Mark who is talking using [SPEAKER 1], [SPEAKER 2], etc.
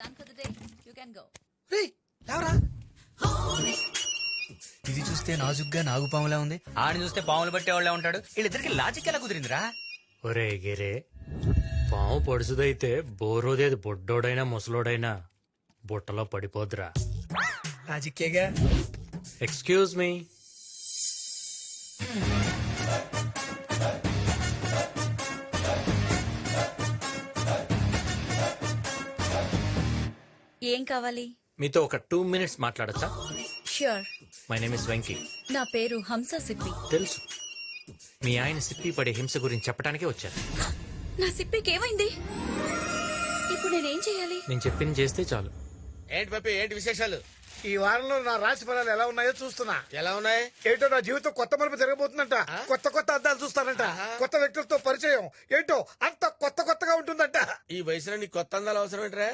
[SPEAKER 1] Done for the day. You can go.
[SPEAKER 2] రేయ్, లేవరా.
[SPEAKER 3] ఇది చూస్తే నాజుగ్గా నాగుపాములా ఉంది, ఆడిని చూస్తే పాములు పట్టేవాళ్ళే ఉంటాడు. వీళ్ళిద్దరికి లాజిక్ ఎలా కుదిరిందిరా?
[SPEAKER 4] ఒరే గిరే, పాము పొడుసుదైతే బోరోదేది బొడ్డోడైనా ముసలోడైనా బుట్టలో పడిపోద్రా.
[SPEAKER 2] రాజకీయగా
[SPEAKER 4] ఎక్స్క్యూజ్ మీ.
[SPEAKER 1] ఏం కావాలి?
[SPEAKER 4] మీతో ఒక 2 minutes మాట్లాడచ్చా?
[SPEAKER 1] Sure.
[SPEAKER 4] My name is Venky.
[SPEAKER 1] నా పేరు హంస సిప్పి.
[SPEAKER 4] తెలుసు, మీ ఆయన సిప్పి పడే హింస గురించి చెప్పడానికే వచ్చాను.
[SPEAKER 1] నా సిప్పికి ఏమైంది? ఇప్పుడు నేనేం చేయాలి?
[SPEAKER 4] నేను చెప్పింది చేస్తే చాలు.
[SPEAKER 5] ఏంటి పప్పి, ఏంటి విశేషాలు?
[SPEAKER 2] ఈ వారంలో నా రాశి ఫలాలు ఎలా ఉన్నాయో చూస్తున్నా.
[SPEAKER 5] ఎలా ఉన్నాయి?
[SPEAKER 2] ఏంటో నా జీవితం కొత్త మలుపు జరగబోతుందంట. కొత్త కొత్త అద్దాలు చూస్తానంట. కొత్త వ్యక్తులతో పరిచయం ఏంటో అంత కొత్తగా ఉంటుందంట.
[SPEAKER 5] ఈ వయసులో నీకు కొత్త అందాలు అవసరం ఏంట్రా?